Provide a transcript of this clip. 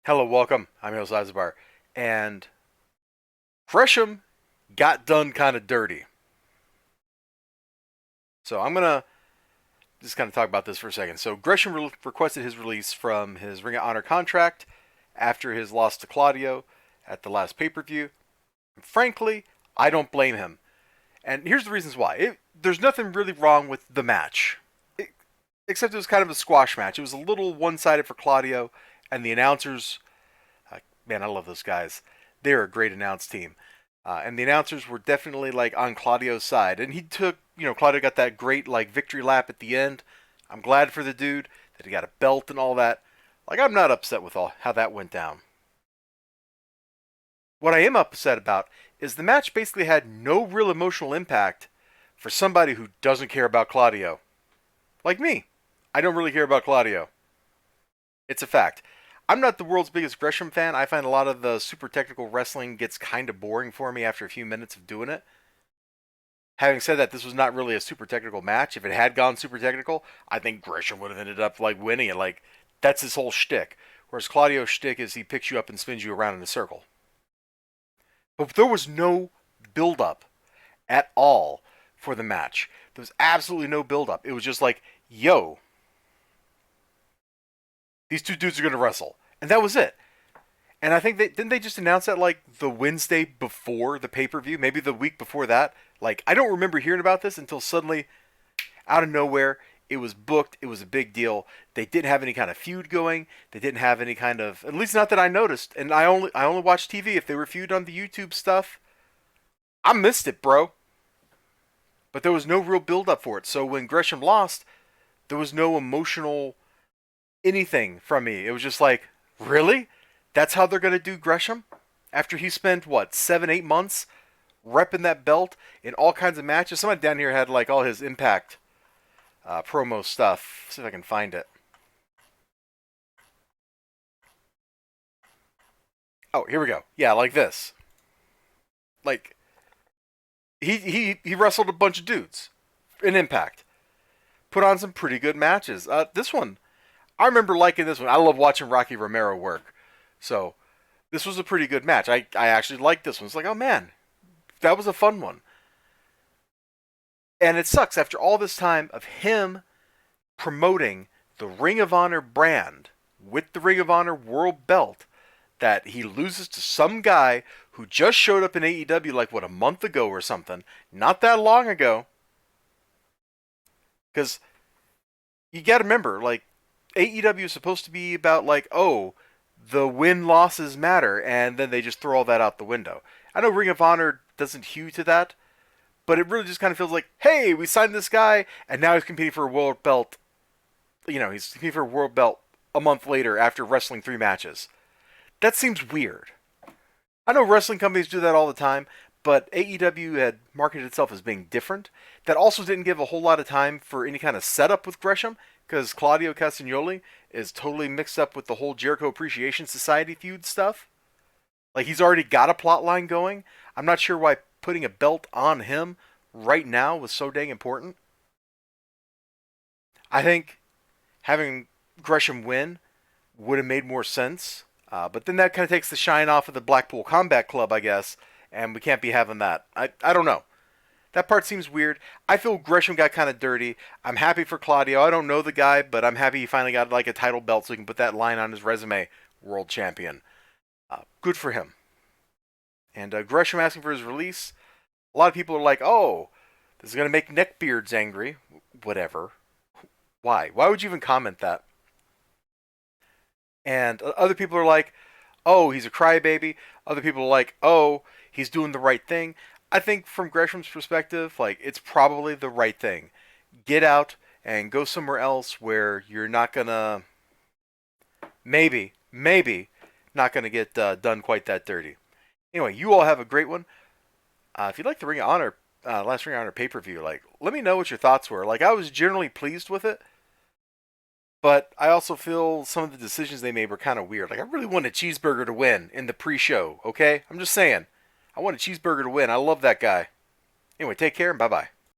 Hello, welcome. I'm elizibar, and Gresham got done kind of dirty. So I'm gonna just kind of talk about this for a second. So Gresham requested his release from his Ring of Honor contract after his loss to Claudio at the last pay-per-view. Frankly, I don't blame him, and here's the reasons why. There's nothing really wrong with the match, except it was kind of a squash match. It was a little one-sided for Claudio, and the announcers. Man, I love those guys. They're a great announce team. And the announcers were definitely like on Claudio's side. And he took, Claudio got that great like victory lap at the end. I'm glad for the dude that he got a belt and all that. Like I'm not upset with all how that went down. What I am upset about is the match basically had no real emotional impact for somebody who doesn't care about Claudio. Like me. I don't really care about Claudio. It's a fact. I'm not the world's biggest Gresham fan. I find a lot of the super technical wrestling gets kind of boring for me after a few minutes of doing it. Having said that, this was not really a super technical match. If it had gone super technical, I think Gresham would have ended up like winning it. Like that's his whole shtick. Whereas Claudio's shtick is he picks you up and spins you around in a circle. But there was no build up at all for the match. There was absolutely no build up. It was just like, yo, these two dudes are gonna wrestle, and that was it. And I think didn't they just announce that like the Wednesday before the pay per view, maybe the week before that. Like I don't remember hearing about this until suddenly, out of nowhere, it was booked. It was a big deal. They didn't have any kind of feud going. They didn't have any kind of, at least not that I noticed. And I only watched TV if they were feud on the YouTube stuff. I missed it, bro. But there was no real build up for it. So when Gresham lost, there was no emotional anything from me. It was just like, really? That's how they're gonna do Gresham? After he spent what 7, 8 months repping that belt in all kinds of matches. Somebody down here had like all his Impact promo stuff. See if I can find it. Oh, here we go. Yeah, like this. Like he wrestled a bunch of dudes in Impact. Put on some pretty good matches. This one, I remember liking this one. I love watching Rocky Romero work. So this was a pretty good match. I actually liked this one. It's like, oh man, that was a fun one. And it sucks after all this time of him promoting the Ring of Honor brand with the Ring of Honor World Belt that he loses to some guy who just showed up in AEW like what a month ago or something, not that long ago. Because you got to remember, like AEW is supposed to be about like, oh, the win losses matter, and then they just throw all that out the window. I know Ring of Honor doesn't hew to that, but it really just kind of feels like, hey, we signed this guy, and now he's competing for a world belt. He's competing for a world belt a month later after wrestling 3 matches. That seems weird. I know wrestling companies do that all the time, but AEW had marketed itself as being different. That also didn't give a whole lot of time for any kind of setup with Gresham, because Claudio Castagnoli is totally mixed up with the whole Jericho Appreciation Society feud stuff. Like he's already got a plot line going. I'm not sure why putting a belt on him right now was so dang important. I think having Gresham win would have made more sense. But then that kind of takes the shine off of the Blackpool Combat Club, I guess, and we can't be having that. I don't know. That part seems weird. I feel Gresham got kind of dirty. I'm happy for Claudio. I don't know the guy, but I'm happy he finally got like a title belt so he can put that line on his resume. World champion. Good for him. And Gresham asking for his release. A lot of people are like, oh, this is going to make neckbeards angry. Whatever. Why? Why would you even comment that? And other people are like, oh, he's a crybaby. Other people are like, oh, he's doing the right thing. I think from Gresham's perspective, like it's probably the right thing. Get out and go somewhere else where you're not gonna, maybe not gonna get done quite that dirty. Anyway, you all have a great one. If you like the Ring of Honor, last Ring of Honor pay per view, like let me know what your thoughts were. Like I was generally pleased with it, but I also feel some of the decisions they made were kind of weird. Like I really wanted Cheeseburger to win in the pre-show. Okay, I'm just saying. I want a Cheeseburger to win. I love that guy. Anyway, take care and bye bye.